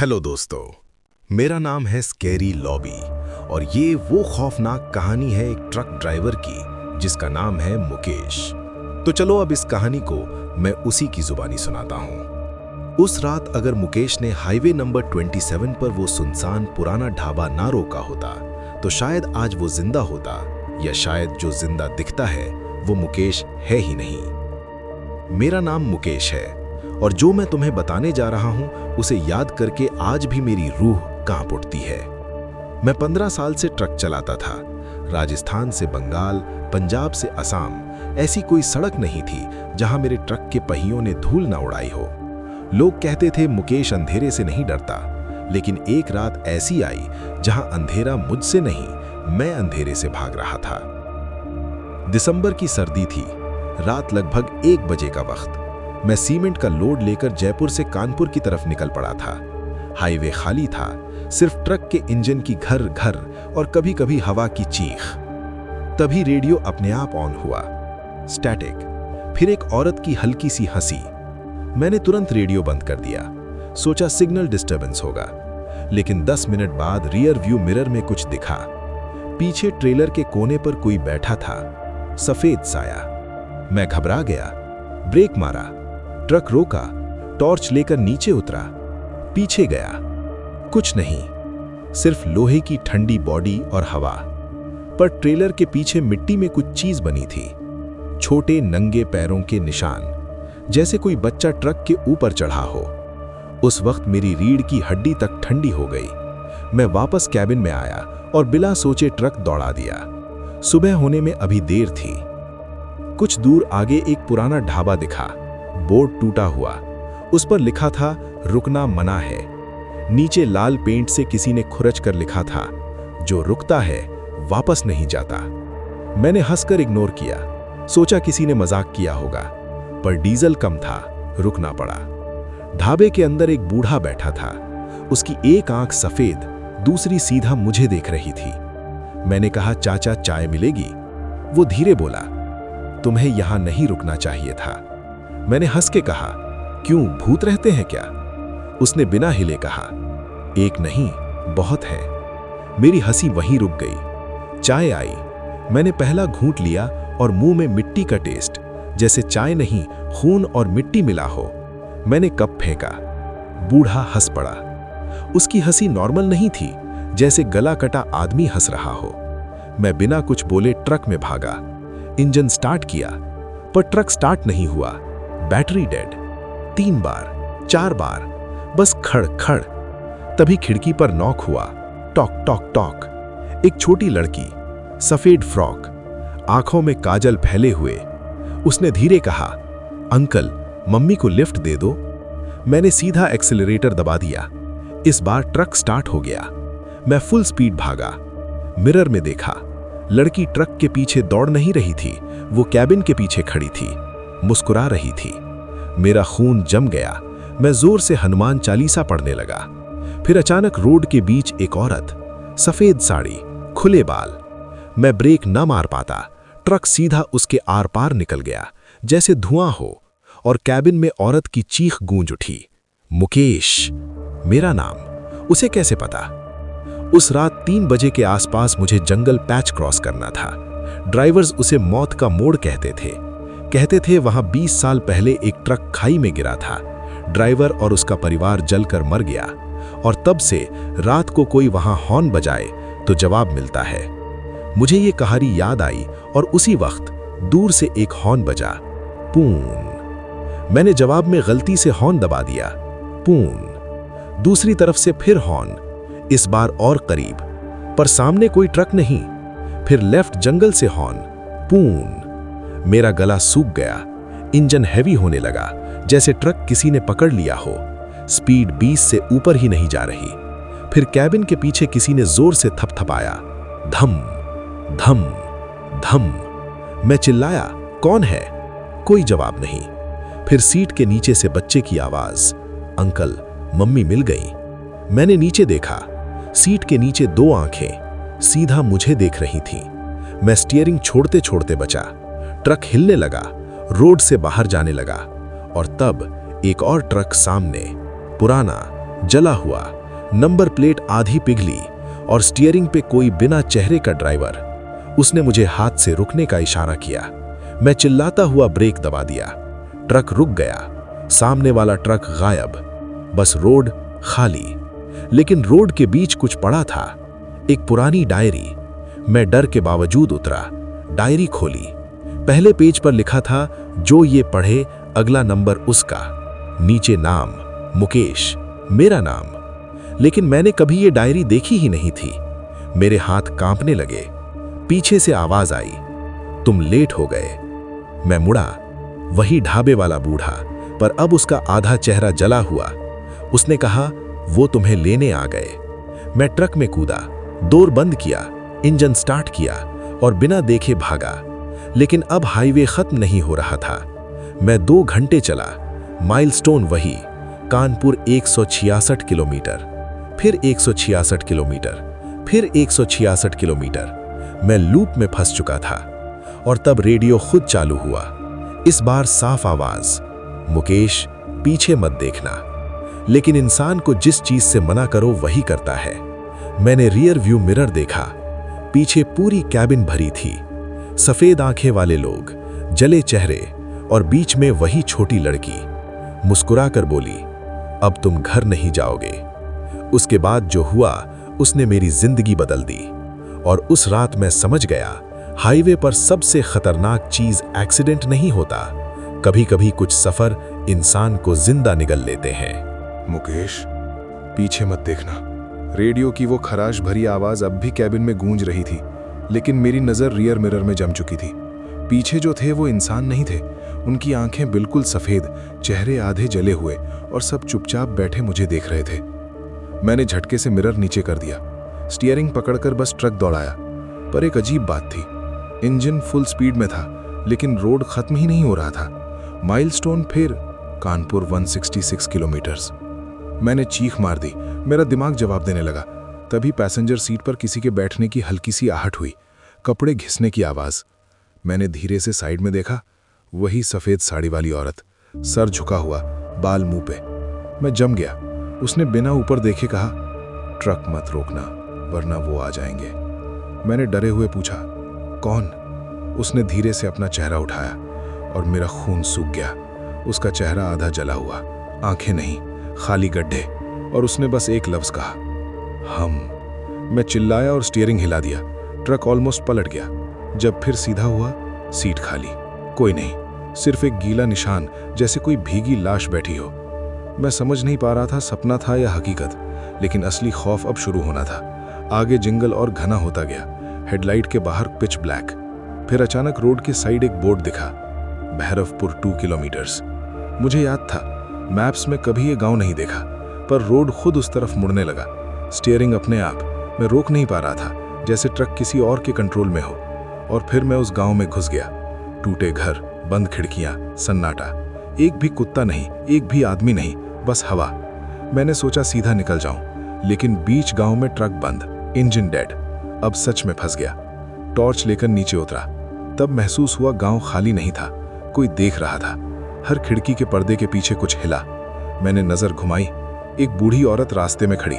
Hello दोस्तों, मेरा नाम है स्कैरी लॉबी और ये वो खौफनाक कहानी है एक ट्रक ड्राइवर की जिसका नाम है मुकेश। तो चलो अब इस कहानी को मैं उसी की जुबानी सुनाता हूँ। उस रात अगर मुकेश ने हाईवे नंबर 27 पर वो सुनसान पुराना ढाबा ना रोका होता तो शायद आज वो जिंदा होता, या शायद जो जिंदा दिखता है वो मुकेश है ही नहीं। मेरा नाम मुकेश है और जो मैं तुम्हें बताने जा रहा हूं उसे याद करके आज भी मेरी रूह कांप उठती है। मैं 15 साल से ट्रक चलाता था। राजस्थान से बंगाल, पंजाब से असम, ऐसी कोई सड़क नहीं थी जहां मेरे ट्रक के पहियों ने धूल ना उड़ाई हो। लोग कहते थे मुकेश अंधेरे से नहीं डरता, लेकिन एक रात ऐसी आई जहां अंधेरा मुझसे नहीं, मैं अंधेरे से भाग रहा था। दिसंबर की सर्दी थी। रात लगभग 1 बजे का वक्त। मैं सीमेंट का लोड लेकर जयपुर से कानपुर की तरफ निकल पड़ा था। हाईवे खाली था, सिर्फ ट्रक के इंजन की घर घर और कभी कभी हवा की चीख। तभी रेडियो अपने आप ऑन हुआ, स्टैटिक। फिर एक औरत की हल्की सी हंसी। मैंने तुरंत रेडियो बंद कर दिया, सोचा सिग्नल डिस्टर्बेंस होगा। लेकिन 10 मिनट बाद रियर व्यू मिरर में कुछ दिखा। पीछे ट्रेलर के कोने पर कोई बैठा था, सफेद साया। मैं घबरा गया, ब्रेक मारा, ट्रक रोका, टॉर्च लेकर नीचे उतरा, पीछे गया। कुछ नहीं, सिर्फ लोहे की ठंडी बॉडी और हवा। पर ट्रेलर के पीछे मिट्टी में कुछ चीज बनी थी, छोटे नंगे पैरों के निशान, जैसे कोई बच्चा ट्रक के ऊपर चढ़ा हो। उस वक्त मेरी रीढ़ की हड्डी तक ठंडी हो गई। मैं वापस कैबिन में आया और बिना सोचे ट्रक दौड़ा दिया। सुबह होने में अभी देर थी। कुछ दूर आगे एक पुराना ढाबा दिखा, बोर्ड टूटा हुआ। उस पर लिखा था रुकना मना है। नीचे लाल पेंट से किसी ने खुरच कर लिखा था, जो रुकता है वापस नहीं जाता। मैंने हंसकर इग्नोर किया, सोचा किसी ने मजाक किया होगा, पर डीजल कम था, रुकना पड़ा। ढाबे के अंदर एक बूढ़ा बैठा था। उसकी एक आंख सफेद, दूसरी सीधा मुझे देख रही थी। मैंने कहा, चाचा चाय मिलेगी? वो धीरे बोला, तुम्हें यहां नहीं रुकना चाहिए था। मैंने हंस के कहा, क्यों, भूत रहते हैं क्या? उसने बिना हिले कहा, एक नहीं, बहुत है। मेरी हंसी वहीं रुक गई। चाय आई। मैंने पहला घूंट लिया और मुंह में मिट्टी का टेस्ट, जैसे चाय नहीं खून और मिट्टी मिला हो। मैंने कप फेंका। बूढ़ा हंस पड़ा। उसकी हंसी नॉर्मल नहीं थी, जैसे गला कटा आदमी हंस रहा हो। मैं बिना कुछ बोले ट्रक में भागा। इंजन स्टार्ट किया, पर ट्रक स्टार्ट नहीं हुआ। Battery dead. 3 बार, 4 बार, बस खड़ खड़। तभी खिड़की पर नॉक हुआ, टॉक टॉक टॉक। एक छोटी लड़की, सफेद फ्रॉक, आंखों में काजल फैले हुए। उसने धीरे कहा, अंकल, मम्मी को लिफ्ट दे दो। मैंने सीधा एक्सेलरेटर दबा दिया। इस बार ट्रक स्टार्ट हो गया। मैं फुल स्पीड भागा। मिरर में देखा, लड़की ट्रक के पीछे दौड़ नहीं रही थी, वो कैबिन के पीछे खड़ी थी, मुस्कुरा रही थी। मेरा खून जम गया। मैं जोर से हनुमान चालीसा पढ़ने लगा। फिर अचानक रोड के बीच एक औरत, सफेद साड़ी, खुले बाल। मैं ब्रेक न मार पाता। ट्रक सीधा उसके आर पार निकल गया, जैसे धुआं हो, और कैबिन में औरत की चीख गूंज उठी, मुकेश, मेरा नाम। उसे कैसे पता? उस रात 3 बजे के आसपास मुझे जंगल पैच क्रॉस करना था। ड्राइवर्स उसे मौत का मोड़ कहते थे वहां 20 साल पहले एक ट्रक खाई में गिरा था। ड्राइवर और उसका परिवार जलकर मर गया, और तब से रात को कोई वहां हॉर्न बजाए तो जवाब मिलता है। मुझे ये कहानी याद आई और उसी वक्त दूर से एक हॉर्न बजा, पून। मैंने जवाब में गलती से हॉर्न दबा दिया, पून। दूसरी तरफ से फिर हॉर्न, इस बार और करीब, पर सामने कोई ट्रक नहीं। फिर लेफ्ट जंगल से हॉर्न, पून। मेरा गला सूख गया। इंजन हैवी होने लगा, जैसे ट्रक किसी ने पकड़ लिया हो। स्पीड 20 से ऊपर ही नहीं जा रही। फिर कैबिन के पीछे किसी ने जोर से थपथपाया, धम धम धम। मैं चिल्लाया, कौन है? कोई जवाब नहीं। फिर सीट के नीचे से बच्चे की आवाज, अंकल, मम्मी मिल गई। मैंने नीचे देखा। सीट के नीचे 2 आंखें सीधा मुझे देख रही थीं। मैं स्टीयरिंग छोड़ते छोड़ते बचा। ट्रक हिलने लगा, रोड से बाहर जाने लगा, और तब एक और ट्रक सामने, पुराना, जला हुआ, नंबर प्लेट आधी पिघली और स्टीयरिंग पे कोई बिना चेहरे का ड्राइवर। उसने मुझे हाथ से रुकने का इशारा किया। मैं चिल्लाता हुआ ब्रेक दबा दिया। ट्रक रुक गया। सामने वाला ट्रक गायब, बस रोड खाली। लेकिन रोड के बीच कुछ पड़ा था, एक पुरानी डायरी। मैं डर के बावजूद उतरा, डायरी खोली। पहले पेज पर लिखा था, जो ये पढ़े अगला नंबर उसका। नीचे नाम मुकेश, मेरा नाम। लेकिन मैंने कभी ये डायरी देखी ही नहीं थी। मेरे हाथ कांपने लगे। पीछे से आवाज आई, तुम लेट हो गए। मैं मुड़ा, वही ढाबे वाला बूढ़ा, पर अब उसका आधा चेहरा जला हुआ। उसने कहा, वो तुम्हें लेने आ गए। मैं ट्रक में कूदा, डोर बंद किया, इंजन स्टार्ट किया और बिना देखे भागा। लेकिन अब हाईवे खत्म नहीं हो रहा था। मैं 2 घंटे चला। माइलस्टोन वही, कानपुर 166 किलोमीटर, फिर 166 किलोमीटर, फिर 166 किलोमीटर। मैं लूप में फंस चुका था। और तब रेडियो खुद चालू हुआ। इस बार साफ आवाज, मुकेश पीछे मत देखना। लेकिन इंसान को जिस चीज से मना करो वही करता है। मैंने रियर व्यू मिरर देखा। पीछे पूरी कैबिन भरी थी, सफेद आंखें वाले लोग, जले चेहरे और बीच में वही छोटी लड़की। मुस्कुराकर बोली, अब तुम घर नहीं जाओगे। उसके बाद जो हुआ उसने मेरी जिंदगी बदल दी। और उस रात मैं समझ गया, हाईवे पर सबसे खतरनाक चीज एक्सीडेंट नहीं होता, कभी कभी कुछ सफर इंसान को जिंदा निगल लेते हैं। मुकेश, पीछे मत देखना। रेडियो की वो खराश भरी आवाज अब भी कैबिन में गूंज रही थी, लेकिन मेरी नजर रियर मिरर में जम चुकी थी। पीछे जो थे वो इंसान नहीं थे। उनकी आंखें बिल्कुल सफेद, चेहरे आधे जले हुए और सब चुपचाप बैठे मुझे देख रहे थे। मैंने झटके से मिरर नीचे कर दिया, स्टीयरिंग पकड़कर बस ट्रक दौड़ाया। पर एक अजीब बात थी, इंजन फुल स्पीड में था, लेकिन रोड खत्म ही नहीं हो रहा था। माइलस्टोन फिर कानपुर 166 किलोमीटर्स। मैंने चीख मार दी, मेरा दिमाग जवाब देने लगा। तभी पैसेंजर सीट पर किसी के बैठने की हल्की सी आहट हुई, कपड़े घिसने की आवाज। मैंने धीरे से साइड में देखा, वही सफेद साड़ी वाली औरत, सर झुका हुआ, बाल मुंह पे। मैं जम गया। उसने बिना ऊपर देखे कहा, ट्रक मत रोकना वरना वो आ जाएंगे। मैंने डरे हुए पूछा, कौन? उसने धीरे से अपना चेहरा उठाया और मेरा खून सूख गया। उसका चेहरा आधा जला हुआ, आंखें नहीं, खाली गड्ढे। और उसने बस एक लफ्ज कहा, हम। मैं चिल्लाया और स्टीयरिंग हिला दिया। ट्रक ऑलमोस्ट पलट गया। जब फिर सीधा हुआ, सीट खाली, कोई नहीं, सिर्फ एक गीला निशान, जैसे कोई भीगी लाश बैठी हो। मैं समझ नहीं पा रहा था सपना था या हकीकत, लेकिन असली खौफ अब शुरू होना था। आगे जंगल और घना होता गया, हेडलाइट के बाहर पिच ब्लैक। फिर अचानक रोड के साइड एक बोर्ड दिखा, भैरवपुर 2 किलोमीटर्स। मुझे याद था, मैप्स में कभी ये गांव नहीं देखा, पर रोड खुद उस तरफ मुड़ने लगा। स्टीयरिंग अपने आप, मैं रोक नहीं पा रहा था, जैसे ट्रक किसी और के कंट्रोल में हो। और फिर मैं उस गांव में घुस गया। टूटे घर, बंद खिड़कियां, सन्नाटा, एक भी कुत्ता नहीं, एक भी आदमी नहीं, बस हवा। मैंने सोचा सीधा निकल जाऊं, लेकिन बीच गांव में ट्रक बंद, इंजन डेड। अब सच में फंस गया। टॉर्च लेकर नीचे उतरा, तब महसूस हुआ गांव खाली नहीं था, कोई देख रहा था। हर खिड़की के पर्दे के पीछे कुछ हिला। मैंने नजर घुमाई, एक बूढ़ी औरत रास्ते में खड़ी,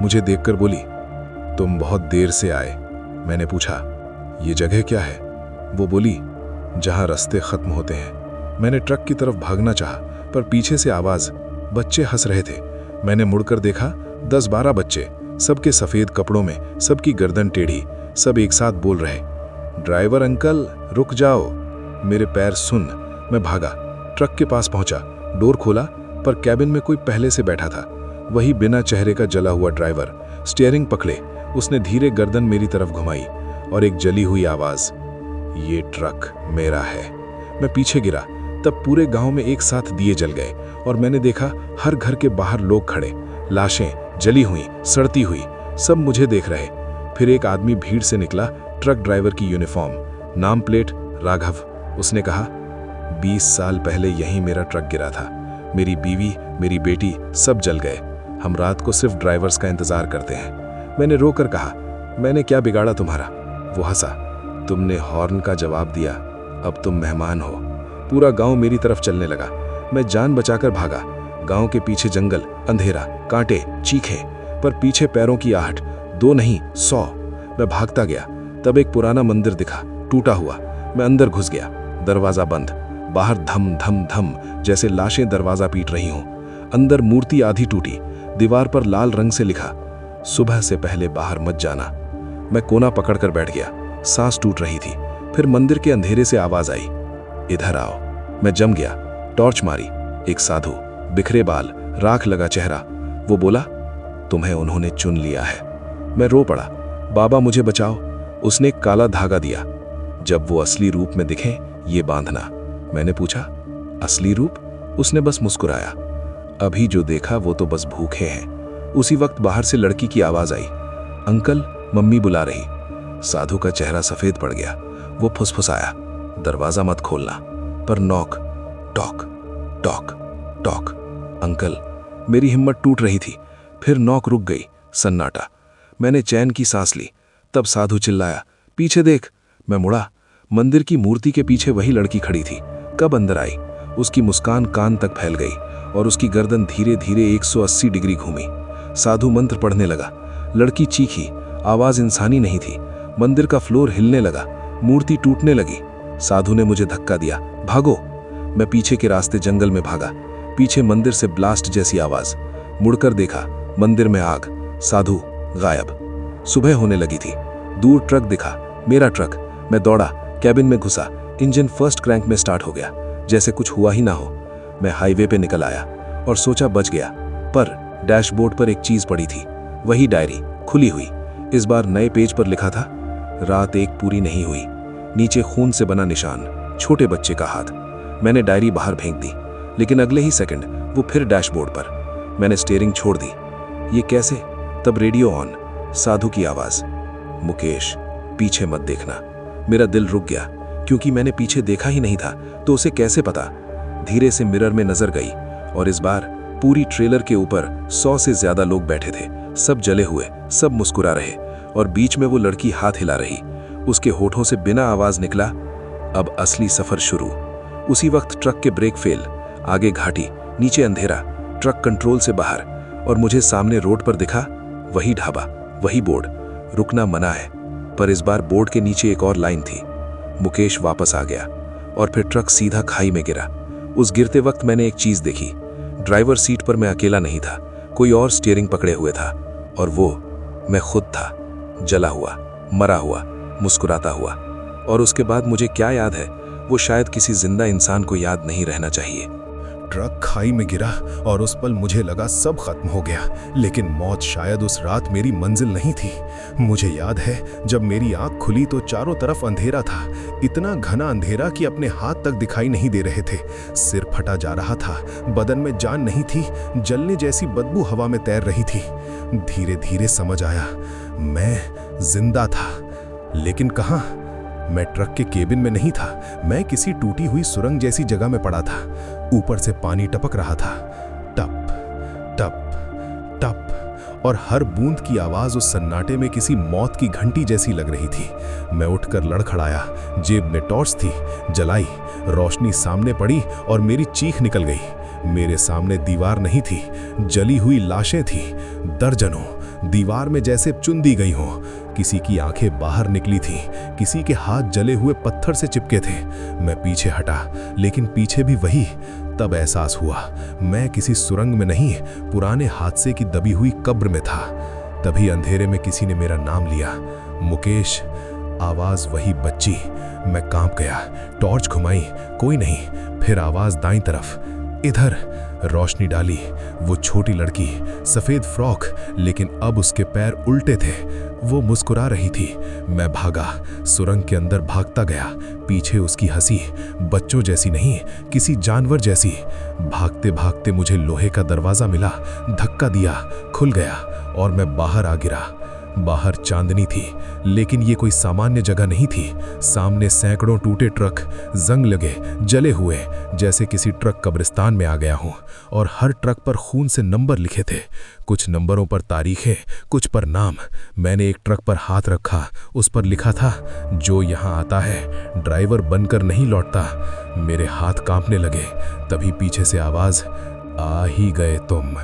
मुझे देखकर बोली, तुम बहुत देर से आए। मैंने पूछा, ये जगह क्या है? वो बोली, जहां रास्ते खत्म होते हैं। मैंने ट्रक की तरफ भागना चाहा, पर पीछे से आवाज, बच्चे हंस रहे थे। मैंने मुड़कर देखा, 10-12 बच्चे, सबके सफेद कपड़ों में, सबकी गर्दन टेढ़ी, सब एक साथ बोल रहे, ड्राइवर अंकल रुक जाओ। मेरे पैर सुन। मैं भागा, ट्रक के पास पहुंचा, डोर खोला, पर कैबिन में कोई पहले से बैठा था, वही बिना चेहरे का जला हुआ ड्राइवर। स्टीयरिंग पकड़े, उसने धीरे गर्दन मेरी तरफ घुमाई और एक जली हुई आवाज, ये ट्रक मेरा है। मैं पीछे गिरा, तब पूरे गांव में एक साथ दिए जल गए और मैंने देखा हर घर के बाहर लोग खड़े, लाशें जली हुई, सड़ती हुई, सब मुझे देख रहे। फिर एक आदमी भीड़ से निकला, ट्रक ड्राइवर की यूनिफॉर्म, नाम प्लेट राघव। उसने कहा, 20 साल पहले यहीं मेरा ट्रक गिरा था, मेरी बीवी, मेरी बेटी सब जल गए। हम रात को सिर्फ ड्राइवर्स का इंतजार करते हैं। मैंने रोकर कहा, मैंने क्या बिगाड़ा तुम्हारा? वो हंसा, तुमने हॉर्न का जवाब दिया, अब तुम मेहमान हो। पूरा गांव मेरी तरफ चलने लगा। मैं जान बचाकर भागा, गांव के पीछे जंगल, अंधेरा, कांटे, चीखें, पर पीछे पैरों की आहट, 2 नहीं 100। मैं भागता गया, तब एक पुराना मंदिर दिखा, टूटा हुआ। मैं अंदर घुस गया, दरवाजा बंद, बाहर धम धम धम जैसे लाशें दरवाजा पीट रही हों। अंदर मूर्ति आधी टूटी, दीवार पर लाल रंग से लिखा, सुबह से पहले बाहर मत जाना। मैं कोना पकड़कर बैठ गया, सांस टूट रही थी। फिर मंदिर के अंधेरे से आवाज आई, इधर आओ। मैं जम गया, टॉर्च मारी। एक साधु, बिखरे बाल, राख लगा चेहरा। वो बोला, तुम्हें उन्होंने चुन लिया है। मैं रो पड़ा, बाबा मुझे बचाओ। उसने एक काला धागा दिया, जब वो असली रूप में दिखे ये बांधना। मैंने पूछा, असली रूप? उसने बस मुस्कुराया, अभी जो देखा वो तो बस भूखे हैं। उसी वक्त बाहर से लड़की की आवाज आई, अंकल, मम्मी बुला रही। साधु का चेहरा सफेद पड़ गया। वो फुसफुसाया, दरवाजा मत खोलना। पर knock, talk talk talk. Uncle, मेरी हिम्मत टूट रही थी। फिर नॉक रुक गई, सन्नाटा। मैंने चैन की सांस ली। तब साधु चिल्लाया, पीछे देख। मैं मुड़ा, मंदिर की मूर्ति के पीछे वही लड़की खड़ी थी। कब अंदर आई? उसकी मुस्कान कान तक फैल गई और उसकी गर्दन धीरे धीरे 180 डिग्री घूमी। साधु मंत्र पढ़ने लगा। लड़की चीखी, आवाज इंसानी नहीं थी। मंदिर का फ्लोर हिलने लगा, मूर्ति टूटने लगी। साधु ने मुझे धक्का दिया, भागो। मैं पीछे के रास्ते जंगल में भागा। पीछे मंदिर से ब्लास्ट जैसी आवाज। मुड़कर देखा, मंदिर में आग, साधु गायब। सुबह होने लगी थी। दूर ट्रक दिखा, मेरा ट्रक। मैं दौड़ा, कैबिन में घुसा। इंजन फर्स्ट क्रैंक में स्टार्ट हो गया, जैसे कुछ हुआ ही ना हो। मैं हाईवे पे निकल आया और सोचा बच गया। पर डैशबोर्ड पर एक चीज पड़ी थी, वही डायरी, खुली हुई। इस बार नए पेज पर लिखा था, रात एक पूरी नहीं हुई। नीचे खून से बना निशान, छोटे बच्चे का हाथ। मैंने डायरी बाहर फेंक दी, लेकिन अगले ही सेकंड वो फिर डैशबोर्ड पर। मैंने स्टीयरिंग छोड़ दी। ये कैसे? तब रेडियो ऑन, साधु की आवाज, मुकेश, पीछे मत देखना। मेरा दिल रुक गया, क्योंकि मैंने पीछे देखा ही नहीं था, तो उसे कैसे पता? धीरे से मिरर में नजर गई और इस बार पूरी ट्रेलर के ऊपर 100 से ज्यादा लोग बैठे थे। सब जले हुए, सब मुस्कुरा रहे, और बीच में वो लड़की हाथ हिला रही। उसके होठों से बिना आवाज निकला, अब असली सफर शुरू। उसी वक्त ट्रक के ब्रेक फेल, आगे घाटी, नीचे अंधेरा, ट्रक कंट्रोल से बाहर, और मुझे सामने रोड पर दिखा वही ढाबा, वही बोर्ड, रुकना मना है। पर इस बार बोर्ड के नीचे एक और लाइन थी, मुकेश वापस आ गया। और फिर ट्रक सीधा खाई में गिरा। उस गिरते वक्त मैंने एक चीज देखी, ड्राइवर सीट पर मैं अकेला नहीं था, कोई और स्टीयरिंग पकड़े हुए था, और वो मैं खुद था, जला हुआ, मरा हुआ, मुस्कुराता हुआ। और उसके बाद मुझे क्या याद है, वो शायद किसी जिंदा इंसान को याद नहीं रहना चाहिए। ट्रक खाई में गिरा और उस पल मुझे लगा सब खत्म हो गया, लेकिन मौत शायद उस रात मेरी मंजिल नहीं थी। मुझे याद है जब मेरी आंख खुली तो चारों तरफ अंधेरा था, इतना घना अंधेरा कि अपने हाथ तक दिखाई नहीं दे रहे थे। सिर फटा जा रहा था, बदन में जान नहीं थी, जलने जैसी बदबू हवा में तैर रही थी। धीरे धीरे समझ आया, मैं जिंदा था, लेकिन कहाँ? मैं ट्रक के केबिन में नहीं था, मैं किसी टूटी हुई सुरंग जैसी जगह में पड़ा था। ऊपर से पानी टपक रहा था, टप टप टप, और हर बूंद की आवाज उस सन्नाटे में किसी मौत की घंटी जैसी लग रही थी। मैं उठकर लड़खड़ाया, जेब में टॉर्च थी, जलाई। रोशनी सामने पड़ी और मेरी चीख निकल गई। मेरे सामने दीवार नहीं थी, जली हुई लाशें थी, दर्जनों, दीवार में जैसे चुन दी गई हों। किसी की आंखें बाहर निकली थी, किसी के हाथ जले हुए पत्थर से चिपके थे। मैं पीछे हटा, लेकिन पीछे भी वही। तब एहसास हुआ, मैं किसी सुरंग में नहीं, पुराने हादसे की दबी हुई कब्र में था। तभी अंधेरे में किसी ने मेरा नाम लिया, मुकेश। आवाज वही बच्ची। मैं कांप गया, टॉर्च घुमाई, कोई नहीं। फिर आवाज दाईं तरफ, इधर। रोशनी डाली, वो छोटी लड़की, सफेद फ्रॉक, लेकिन अब उसके पैर उल्टे थे। वो मुस्कुरा रही थी। मैं भागा, सुरंग के अंदर भागता गया। पीछे उसकी हंसी, बच्चों जैसी नहीं, किसी जानवर जैसी। भागते भागते मुझे लोहे का दरवाजा मिला, धक्का दिया, खुल गया और मैं बाहर आ गिरा। बाहर चांदनी थी, लेकिन ये कोई सामान्य जगह नहीं थी। सामने सैकड़ों टूटे ट्रक, जंग लगे, जले हुए, जैसे किसी ट्रक कब्रिस्तान में आ गया हूं। और हर ट्रक पर खून से नंबर लिखे थे, कुछ नंबरों पर तारीखें, कुछ पर नाम। मैंने एक ट्रक पर हाथ रखा, उस पर लिखा था, जो यहाँ आता है ड्राइवर बनकर नहीं लौटता। मेरे हाथ कांपने लगे। तभी पीछे से आवाज, आ ही गए तुम।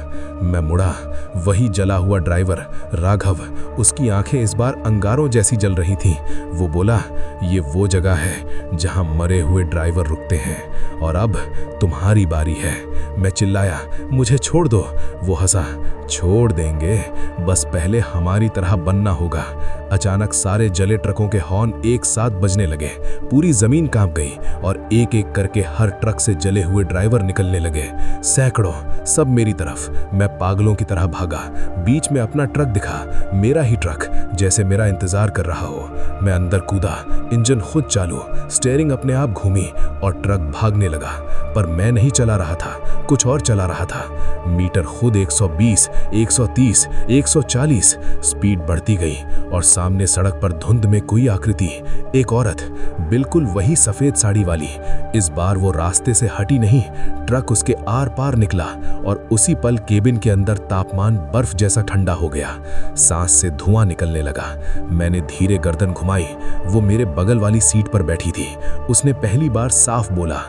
मैं मुड़ा, वही जला हुआ ड्राइवर राघव। उसकी आंखें इस बार अंगारों जैसी जल रही थीं। वो बोला, ये वो जगह है जहां मरे हुए ड्राइवर रुकते हैं और अब तुम्हारी बारी है। मैं चिल्लाया, मुझे छोड़ दो। वो हंसा, छोड़ देंगे, बस पहले हमारी तरह बनना होगा। अचानक सारे जले ट्रकों के हॉर्न एक साथ बजने लगे। पूरी जमीन कांप गई और एक एक करके हर ट्रक से जले हुए ड्राइवर निकलने लगे, सैकड़ों, सब मेरी तरफ। मैं पागलों की तरह भागा। बीच में अपना ट्रक दिखा, मेरा ही ट्रक, जैसे मेरा इंतजार कर रहा हो। मैं अंदर कूदा, इंजन खुद चालू, स्टीयरिंग अपने आप घूमी और ट्रक भागने लगा। पर मैं नहीं चला रहा था, कुछ और चला रहा था। मीटर खुद 120, 130, 140, स्पीड बढ़ती गई और सामने सड़क पर धुंध में कोई आकृति, एक औरत, बिल्कुल वही सफेद साड़ी वाली। इस बार वो रास्ते से हटी नहीं, ट्रक उसके आर पार निकला और उसी पल केबिन के अंदर तापमान बर्फ जैसा ठंडा हो गया। सांस से धुआं निकलने लगा। मैंने धीरे गर्दन घुमाई। वो मेरे बगल वाली सीट पर बैठी थी। उसने पहली बार साफ बोला,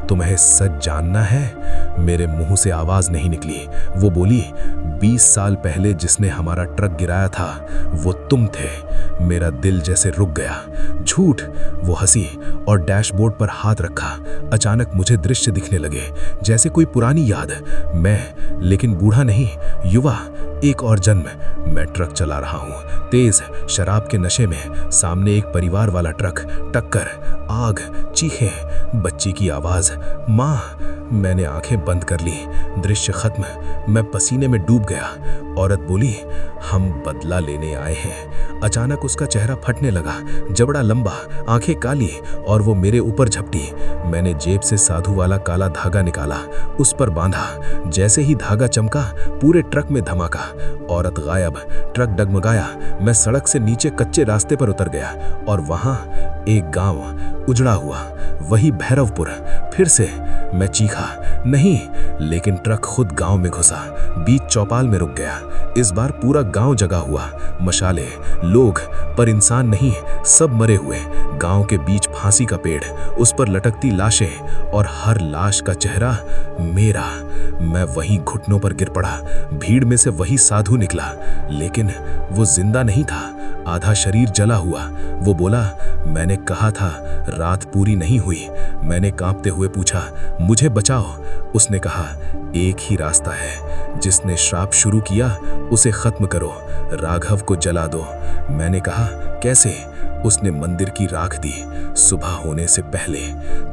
तुम्हें सच जानना है? मेरे मुंह से आवाज नहीं निकली। वो बोली, 20 साल पहले जिसने हमारा ट्रक गिराया था वो तुम थे। मेरा दिल जैसे रुक गया। झूठ। वो हंसी और डैशबोर्ड पर हाथ रखा। अचानक मुझे दृश्य दिखने लगे, जैसे कोई पुरानी याद। मैं, लेकिन बूढ़ा नहीं, युवा, एक और जन्म। मैं ट्रक चला रहा हूँ, तेज, शराब के नशे में। सामने एक परिवार वाला ट्रक, टक्कर, आग, चीखें, बच्ची की आवाज, माँ। मैंने आंखें बंद कर ली। दृश्य खत्म। मैं पसीने में डूब गया। औरत बोली, हम बदला लेने आए हैं। अचानक उसका चेहरा फटने लगा, जबड़ा लंबा, आंखें काली, और वो मेरे ऊपर झपटी। मैंने जेब से साधु वाला काला धागा निकाला, उस पर बांधा। जैसे ही धागा चमका, पूरे ट्रक में धमाका। औरत गायब, ट्रक डगमगाया। मैं सड़क से नीचे कच्चे रास्ते पर उतर गया और वहां एक गांव उजड़ा हुआ, वही भैरवपुर। फिर से मैं चीखा, नहीं, लेकिन ट्रक खुद गांव में घुसा, बीच चौपाल में रुक गया। इस बार पूरा गांव जगा हुआ, मशाले, लोग, पर इंसान नहीं, सब मरे हुए। गांव के बीच फांसी का पेड़, उस पर लटकती लाशें, और हर लाश का चेहरा मेरा। मैं वहीं घुटनों पर गिर पड़ा। भीड़ में से वही साधु निकला, लेकिन वो जिंदा नहीं था, आधा शरीर जला हुआ। वो बोला, मैंने कहा था रात पूरी नहीं हुई। मैंने कांपते हुए पूछा, मुझे बचाओ। उसने कहा, एक ही रास्ता है, जिसने श्राप शुरू किया उसे खत्म करो, राघव को जला दो। मैंने कहा, कैसे? उसने मंदिर की राख दी, सुबह होने से पहले।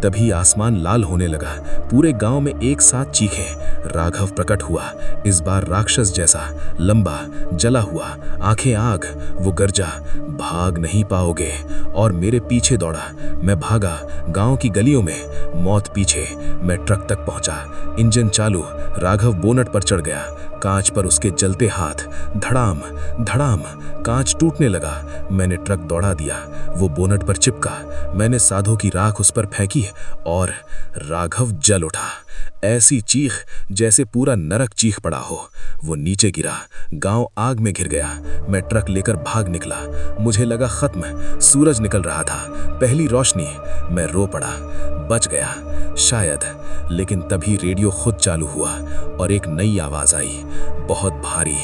तभी आसमान लाल होने लगा। पूरे गांव में एक साथ चीखें। राघव प्रकट हुआ, इस बार राक्षस जैसा, लंबा, जला हुआ, आंखें आग। वो गर्जा, भाग नहीं पाओगे, और मेरे पीछे दौड़ा। मैं भागा, गांव की गलियों में, मौत पीछे। मैं ट्रक तक पहुंचा, इंजन चालू। राघव बोनट पर चढ़ गया, कांच पर उसके जलते हाथ। धड़ाम धड़ाम, कांच टूटने लगा। मैंने ट्रक दौड़ा दिया, वो बोनट पर चिपका। मैंने साधु की राख उस पर फेंकी और राघव जल उठा। ऐसी चीख जैसे पूरा नरक चीख पड़ा हो। वो नीचे गिरा, गांव आग में घिर गया। मैं ट्रक लेकर भाग निकला। मुझे लगा खत्म, सूरज निकल रहा था, पहली रोशनी। मैं रो पड़ा, बच गया शायद। लेकिन तभी रेडियो खुद चालू हुआ और एक नई आवाज आई, बहुत भारी,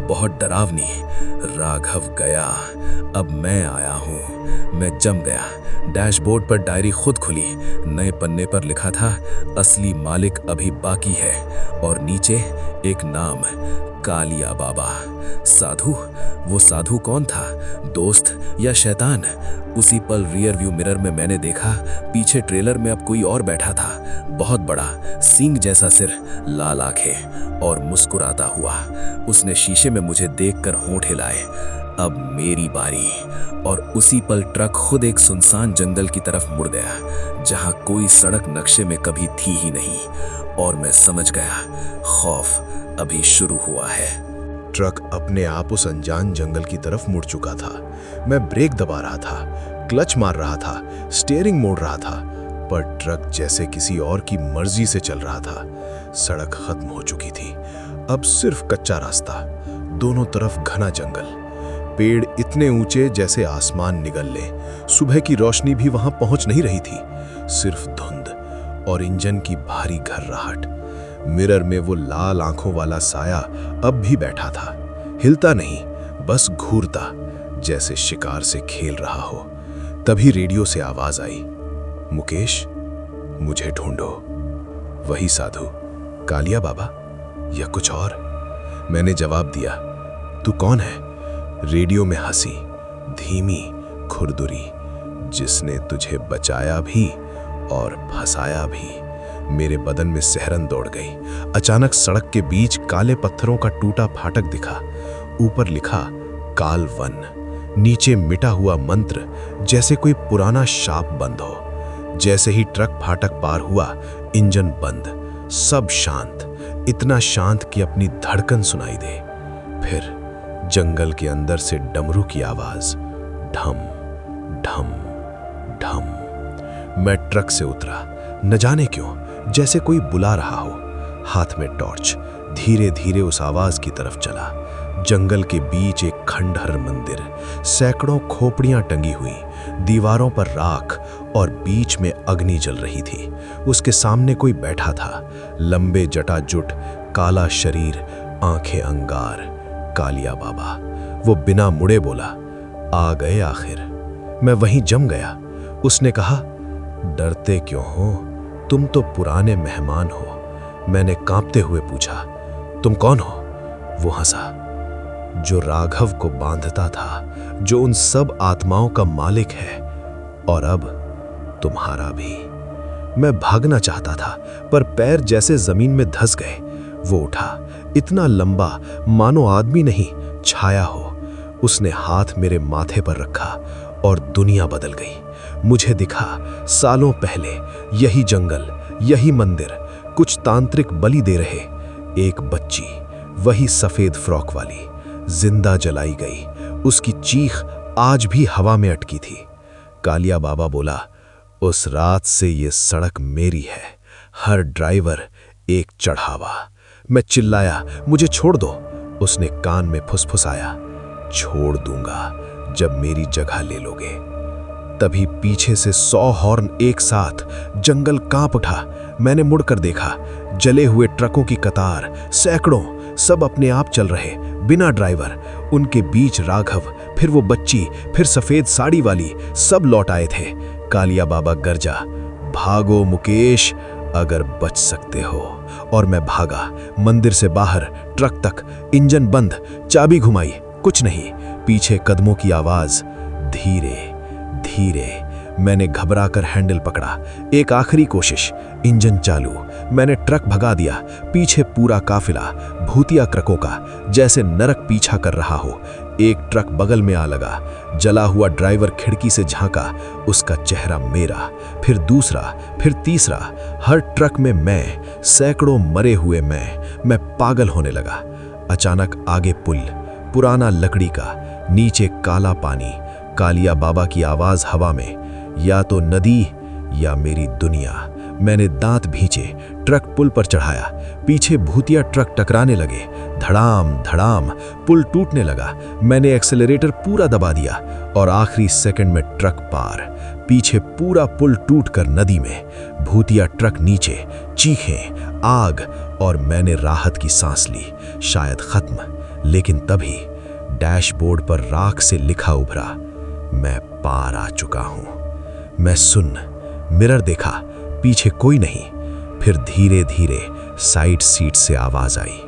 बहुत डरावनी। राघव गया, अब मैं आया हूं। मैं जम गया। डैशबोर्ड पर डायरी खुद खुली। नए पन्ने पर लिखा था, असली मालिक अभी बाकी है, और नीचे एक नाम, कालिया बाबा। साधु? वो साधु कौन था, दोस्त या शैतान? उसी पल रियर व्यू मिरर में मैंने देखा, पीछे ट्रेलर में अब कोई और बैठा था, बहुत बड़ा, सींग जैसा सिर, लाल आंखें, और मुस्कुराता हुआ। उसने शीशे में मुझे देखकर होंठ हिलाए। अब मेरी बारी। और उसी पल ट्रक खुद एक सुनसान जंगल की तरफ मुड़ गया, जहां कोई सड़क नक्शे में कभी थी ही नहीं। और मैं समझ गया, खौफ अभी शुरू हुआ है। ट्रक अपने आप उस अनजान जंगल की तरफ मुड़ चुका था। मैं ब्रेक दबा रहा था, क्लच मार रहा था, स्टीयरिंग मोड़ रहा था, पर ट्रक जैसे किसी और की मर्जी से चल रहा था। सड़क खत्म हो चुकी थी, अब सिर्फ कच्चा रास्ता, दोनों तरफ घना जंगल, पेड़ इतने ऊंचे जैसे आसमान निगल ले। सुबह की रोशनी भी वहां पहुंच नहीं रही थी, सिर्फ धुंध और इंजन की भारी घर्राहट। मिरर में वो लाल आंखों वाला साया अब भी बैठा था, हिलता नहीं, बस घूरता, जैसे शिकार से खेल रहा हो। तभी रेडियो से आवाज आई, मुकेश, मुझे ढूंढो। वही साधु, कालिया बाबा या कुछ और? मैंने जवाब दिया, तू कौन है? रेडियो में हंसी, धीमी, खुरदुरी, जिसने तुझे बचाया भी और फंसाया भी। मेरे बदन में सिहरन दौड़ गई। अचानक सड़क के बीच काले पत्थरों का टूटा फाटक दिखा। ऊपर लिखा काल वन, नीचे मिटा हुआ मंत्र, जैसे कोई पुराना शाप बंद हो। जैसे ही ट्रक फाटक पार हुआ, इंजन बंद, सब शांत, इतना शांत कि अपनी धड़कन सुनाई दे। फिर जंगल के अंदर से डमरू की आवाज, ढम ढम ढम। मैं ट्रक से उतरा, न जाने क्यों, जैसे कोई बुला रहा हो। हाथ में टॉर्च, धीरे धीरे उस आवाज की तरफ चला। जंगल के बीच एक खंडहर मंदिर, सैकड़ों खोपड़ियां टंगी हुई, दीवारों पर राख और बीच में अग्नि जल रही थी। उसके सामने कोई बैठा था, लंबे जटाजुट, काला शरीर, आंखें अंगार, कालिया बाबा। वो बिना मुड़े बोला, आ गए आखिर। मैं वहीं जम गया। उसने कहा, डरते क्यों हो, तुम तो पुराने मेहमान हो। मैंने कांपते हुए पूछा, तुम कौन हो? वो हंसा, जो राघव को बांधता था, जो उन सब आत्माओं का मालिक है, और अब तुम्हारा भी। मैं भागना चाहता था, पर पैर जैसे जमीन में धंस गए। वो उठा, इतना लंबा, मानो आदमी नहीं, छाया हो। उसने हाथ मेरे माथे पर रखा और दुनिया बदल गई। मुझे दिखा, सालों पहले यही जंगल, यही मंदिर, कुछ तांत्रिक बलि दे रहे। एक बच्ची, वही सफेद फ्रॉक वाली, जिंदा जलाई गई। उसकी चीख आज भी हवा में अटकी थी। कालिया बाबा बोला, उस रात से ये सड़क मेरी है, हर ड्राइवर एक चढ़ावा। मैं चिल्लाया, मुझे छोड़ दो। उसने कान में फुसफुसाया, छोड़ दूंगा जब मेरी जगह ले लोगे। तभी पीछे से 100 हॉर्न एक साथ, जंगल कांप उठा। मैंने मुड़कर देखा, जले हुए ट्रकों की कतार, सैकड़ों, सब अपने आप चल रहे, बिना ड्राइवर। उनके बीच राघव, फिर वो बच्ची, फिर सफेद साड़ी वाली, सब लौट आए थे। कालिया बाबा गरजा, भागो मुकेश, अगर बच सकते हो। और मैं भागा, मंदिर से बाहर, ट्रक तक। इंजन बंद, चाबी घुमाई, कुछ नहीं। पीछे कदमों की आवाज, धीरे धीरे। मैंने घबराकर हैंडल पकड़ा। एक आखिरी कोशिश, इंजन चालू। मैंने ट्रक भगा दिया। पीछे पूरा काफिला, भूतिया ट्रकों का, जैसे नरक पीछा कर रहा हो। एक ट्रक बगल में आ लगा। जला हुआ ड्राइवर खिड़की से झांका, उसका चेहरा मेरा, फिर दूसरा, फिर तीसरा। हर ट्रक में मैं, सैकड़ों मरे हुए मैं पागल होने लगा। अचानक आगे पुल, पुराना लकड़ी का, नीचे काला पानी। कालिया बाबा की आवाज हवा में, या तो नदी या मेरी दुनिया। मैंने दांत भींचे, ट्रक पुल पर चढ़ाया। पीछे भूतिया ट्रक टकराने लगे, धड़ाम धड़ाम। पुल टूटने लगा। मैंने एक्सेलरेटर पूरा दबा दिया और आखिरी सेकंड में ट्रक पार। पीछे पूरा पुल टूटकर नदी में, भूतिया ट्रक नीचे, चीखें, आग, और मैंने राहत की सांस ली, शायद खत्म। लेकिन तभी डैशबोर्ड पर राख से लिखा उभरा, मैं पार आ चुका हूं। मैं सुन, मिरर देखा, पीछे कोई नहीं। फिर धीरे धीरे साइड सीट से आवाज आई,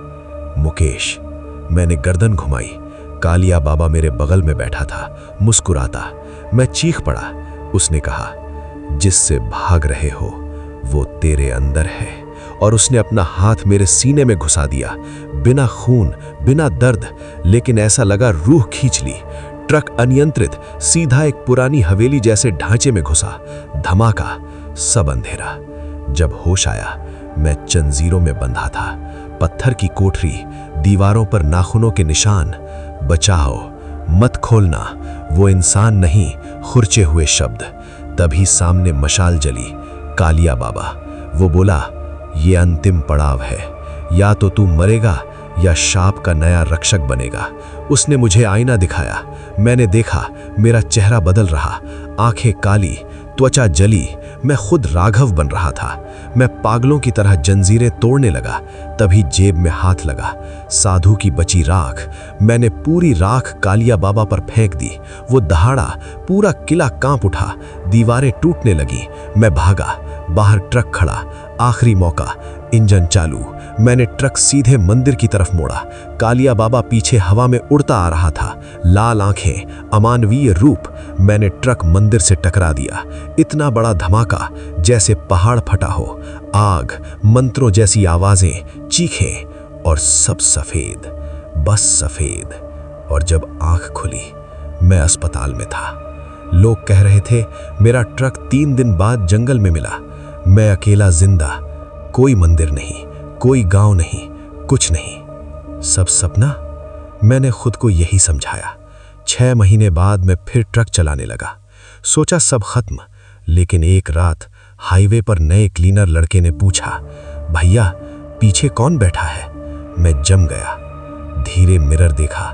मुकेश। मैंने गर्दन घुमाई। कालिया बाबा मेरे बगल में बैठा था, मुस्कुराता। मैं चीख पड़ा। उसने कहा, जिससे भाग रहे हो वो तेरे अंदर है। और उसने अपना हाथ मेरे सीने में घुसा दिया, बिना खून, बिना दर्द, लेकिन ऐसा लगा रूह खींच ली। ट्रक अनियंत्रित सीधा एक पुरानी हवेली जैसे ढांचे में घुसा। धमाका, सब अंधेरा। जब होश आया, मैं जंजीरों में बंधा था। पत्थर की कोठरी, दीवारों पर नाखूनों के निशान। बचाओ, मत खोलना। वो इंसान नहीं, खुरचे हुए शब्द। तभी सामने मशाल जली। कालिया बाबा। वो बोला, ये अंतिम पड़ाव है, या तो तू मरेगा या शाप का नया रक्षक बनेगा। उसने मुझे आईना दिखाया। मैंने देखा, मेरा चेहरा बदल रहा, आंखें काली, त्वचा जली, मैं खुद राघव बन रहा था। मैं पागलों की तरह जंजीरें तोड़ने लगा। तभी जेब में हाथ लगा, साधु की बची राख। मैंने पूरी राख कालिया बाबा पर फेंक दी। वो दहाड़ा, पूरा किला कांप उठा, दीवारें टूटने लगी। मैं भागा, बाहर ट्रक खड़ा, आखिरी मौका, इंजन चालू। मैंने ट्रक सीधे मंदिर की तरफ मोड़ा। कालिया बाबा पीछे हवा में उड़ता आ रहा था, लाल आंखें, अमानवीय रूप। मैंने ट्रक मंदिर से टकरा दिया। इतना बड़ा धमाका, जैसे पहाड़ फटा हो। आग, मंत्रों जैसी आवाजें, चीखें, और सब सफेद, बस सफेद। और जब आंख खुली, मैं अस्पताल में था। लोग कह रहे थे मेरा ट्रक 3 दिन बाद जंगल में मिला। मैं अकेला जिंदा, कोई मंदिर नहीं, कोई गांव नहीं, कुछ नहीं, सब सपना। मैंने खुद को यही समझाया। 6 महीने बाद मैं फिर ट्रक चलाने लगा। सोचा सब खत्म। लेकिन एक रात हाईवे पर नए क्लीनर लड़के ने पूछा, भैया पीछे कौन बैठा है? मैं जम गया। धीरे मिरर देखा,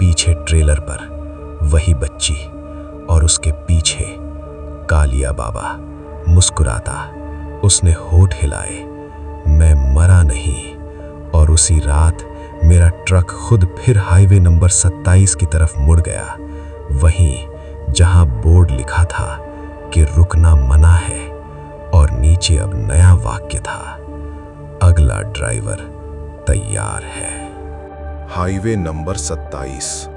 पीछे ट्रेलर पर वही बच्ची, और उसके पीछे कालिया बाबा मुस्कुराता। उसने होठ हिलाए। मैं मरा नहीं। और उसी रात मेरा ट्रक खुद फिर हाईवे नंबर 27 की तरफ मुड़ गया, वहीं जहां बोर्ड लिखा था कि रुकना मना है, और नीचे अब नया वाक्य था, अगला ड्राइवर तैयार है। Highway number 27।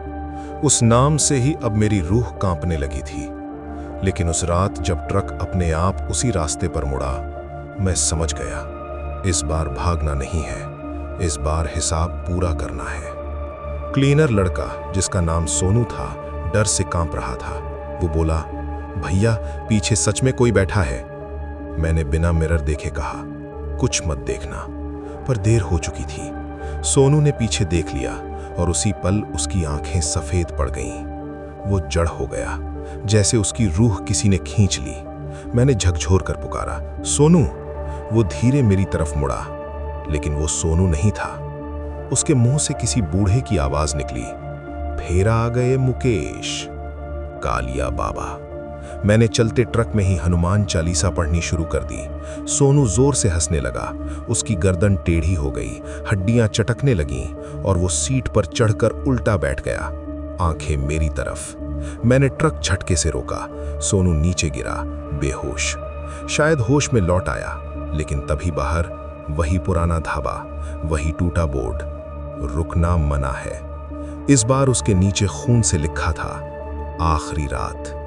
उस नाम से ही अब मेरी रूह कांपने लगी थी। लेकिन उस रात जब ट्रक अपने आप उसी रास्ते पर मुड़ा, मैं समझ गया, इस बार भागना नहीं है, इस बार हिसाब पूरा करना है। क्लीनर लड़का, जिसका नाम सोनू था, डर से कांप रहा था। वो बोला, भैया पीछे सच में कोई बैठा है? मैंने बिना मिरर देखे कहा, कुछ मत देखना। पर देर हो चुकी थी। सोनू ने पीछे देख लिया और उसी पल उसकी आंखें सफेद पड़ गईं। वो जड़ हो गया, जैसे उसकी रूह किसी ने खींच ली। मैंने झकझोर कर पुकारा, सोनू। वो धीरे मेरी तरफ मुड़ा, लेकिन वो सोनू नहीं था। उसके मुंह से किसी बूढ़े की आवाज निकली, फिर आ गए मुकेश। कालिया बाबा। मैंने चलते ट्रक में ही हनुमान चालीसा पढ़नी शुरू कर दी। सोनू जोर से हंसने लगा। उसकी गर्दन टेढ़ी हो गई, हड्डियां चटकने लगीं और वो सीट पर चढ़कर उल्टा बैठ गया, आंखें मेरी तरफ। मैंने ट्रक झटके से रोका। सोनू नीचे गिरा, बेहोश। शायद होश में लौट आया, लेकिन तभी बाहर वही पुराना धाबा, वही टूटा बोर्ड, रुकना मना है। इस बार उसके नीचे खून से लिखा था, आखिरी रात।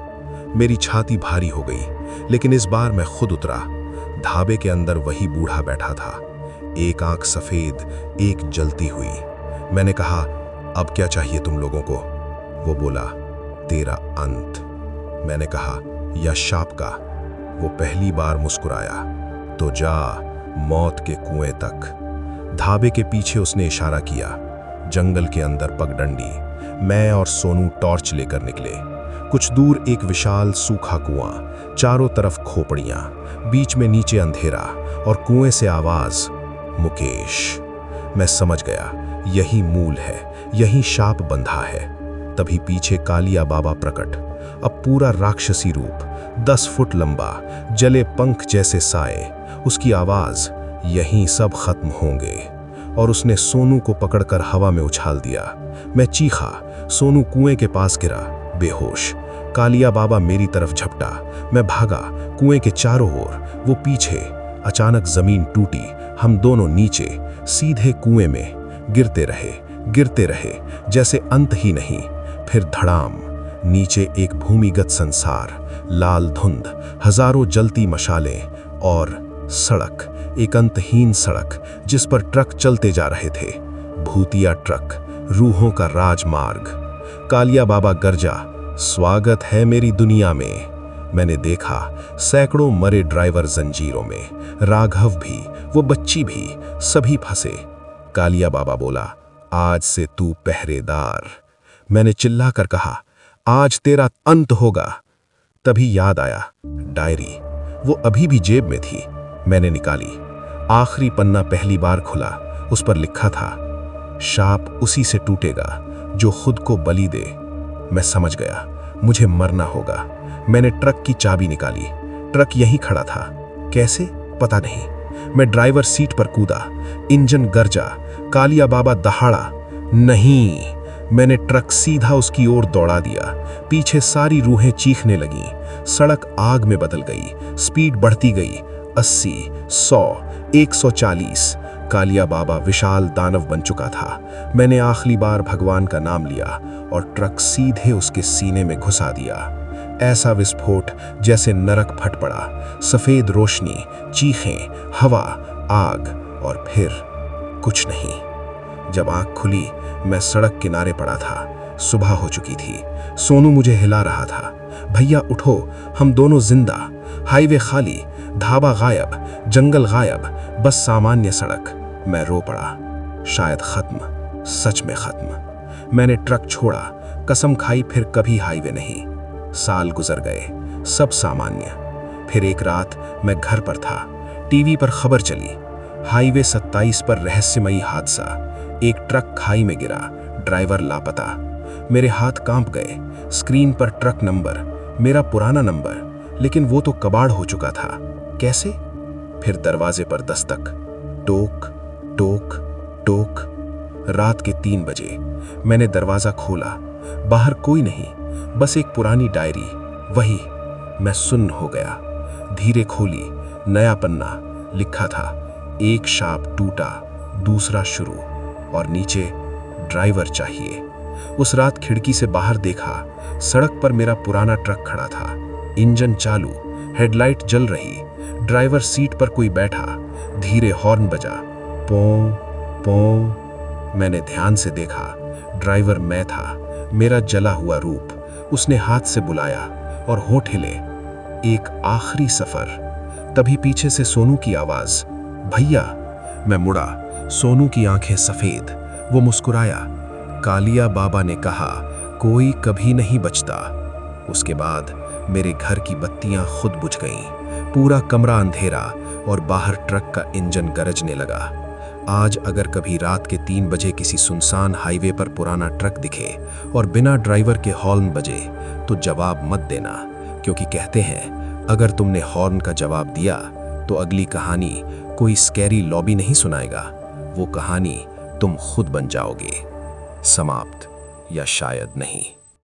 मेरी छाती भारी हो गई, लेकिन इस बार मैं खुद उतरा। ढाबे के अंदर वही बूढ़ा बैठा था, एक आंख सफेद, एक जलती हुई। मैंने कहा, अब क्या चाहिए तुम लोगों को? वो बोला, तेरा अंत। मैंने कहा, या शाप का? वो पहली बार मुस्कुराया, तो जा मौत के कुएं तक। ढाबे के पीछे उसने इशारा किया। जंगल के अंदर पगडंडी। मैं और सोनू टॉर्च लेकर निकले। कुछ दूर एक विशाल सूखा कुआं, चारों तरफ खोपड़ियां, बीच में नीचे अंधेरा, और कुएं से आवाज, मुकेश। मैं समझ गया, यही मूल है, यही शाप बंधा है। तभी पीछे कालिया बाबा प्रकट, अब पूरा राक्षसी रूप, 10 फुट लंबा, जले पंख जैसे साए। उसकी आवाज, यहीं सब खत्म होंगे। और उसने सोनू को पकड़कर हवा में उछाल दिया। मैं चीखा। सोनू कुएं के पास गिरा, बेहोश। कालिया बाबा मेरी तरफ झपटा। मैं भागा, कुएं के चारों ओर, वो पीछे। अचानक जमीन टूटी, हम दोनों नीचे, सीधे कुएं में गिरते रहे, जैसे अंत ही नहीं। फिर धड़ाम, नीचे एक भूमिगत संसार, लाल धुंध, हजारों जलती मशालें, और सड़क, एक अंतहीन सड़क जिस पर ट्रक चलते जा रहे थे। भूतिया ट्रक, रूहों का राजमार्ग। कालिया बाबा गरजा, स्वागत है मेरी दुनिया में। मैंने देखा, सैकड़ों मरे ड्राइवर जंजीरों में, राघव भी, वो बच्ची भी, सभी फंसे। कालिया बाबा बोला, आज से तू पहरेदार। मैंने चिल्लाकर कहा, आज तेरा अंत होगा। तभी याद आया, डायरी, वो अभी भी जेब में थी। मैंने निकाली। आखिरी पन्ना पहली बार खुला। उस पर लिखा था, शाप उसी से टूटेगा जो खुद को बलि दे। मैं समझ गया, मुझे मरना होगा, मैंने ट्रक की चाबी निकाली। ट्रक यहीं खड़ा था। कैसे पता नहीं। मैं ड्राइवर सीट पर कूदा। इंजन गरजा। कालिया बाबा दहाड़ा। नहीं, मैंने ट्रक सीधा उसकी ओर दौड़ा दिया। पीछे सारी रूहें चीखने लगीं। सड़क आग में बदल गई। स्पीड बढ़ती गई। 80, 100, 140। कालिया बाबा विशाल दानव बन चुका था। मैंने आखिरी बार भगवान का नाम लिया और ट्रक सीधे उसके सीने में घुसा दिया। ऐसा विस्फोट जैसे नरक फट पड़ा। सफेद रोशनी, चीखें, हवा, आग और फिर कुछ नहीं। जब आंख खुली, मैं सड़क किनारे पड़ा था। सुबह हो चुकी थी। सोनू मुझे हिला रहा था। भैया उठो, हम दोनों जिंदा। हाईवे खाली, ढाबा गायब, जंगल गायब, बस सामान्य सड़क। मैं रो पड़ा। शायद खत्म, सच में खत्म। मैंने ट्रक छोड़ा, कसम खाई फिर कभी हाईवे नहीं। साल गुजर गए, सब सामान्य। फिर एक रात मैं घर पर था। टीवी पर खबर चली, हाईवे 27 पर रहस्यमयी हादसा। एक ट्रक खाई में गिरा, ड्राइवर लापता। मेरे हाथ कांप गए। स्क्रीन पर ट्रक नंबर, मेरा पुराना नंबर, लेकिन वो तो कबाड़ हो चुका था। कैसे? फिर दरवाजे पर दस्तक। टोक टोक टोक। रात के 3 बजे मैंने दरवाजा खोला। बाहर कोई नहीं, बस एक पुरानी डायरी। वही। मैं सुन्न हो गया। धीरे खोली। नया पन्ना। लिखा था, एक शाप टूटा, दूसरा शुरू, और नीचे ड्राइवर चाहिए। उस रात खिड़की से बाहर देखा। सड़क पर मेरा पुराना ट्रक खड़ा था। इंजन चालू, हेडलाइट जल रही। ड्राइवर सीट पर कोई बैठा। धीरे हॉर्न बजा। पों पों। मैंने ध्यान से देखा। ड्राइवर मैं था, मेरा जला हुआ रूप। उसने हाथ से बुलाया और होंठ हिले। एक आखिरी सफर। तभी पीछे से सोनू की आवाज, भैया। मैं मुड़ा। सोनू की आंखें सफेद। वो मुस्कुराया। कालिया बाबा ने कहा, कोई कभी नहीं बचता। उसके बाद मेरे घर की बत्तियां खुद बुझ गईं। पूरा कमरा अंधेरा और बाहर ट्रक का इंजन गरजने लगा। आज अगर कभी रात के 3 बजे किसी सुनसान हाईवे पर पुराना ट्रक दिखे और बिना ड्राइवर के हॉर्न बजे, तो जवाब मत देना, क्योंकि कहते हैं अगर तुमने हॉर्न का जवाब दिया तो अगली कहानी कोई स्कैरी लॉबी नहीं सुनाएगा, वो कहानी तुम खुद बन जाओगे। समाप्त, या शायद नहीं।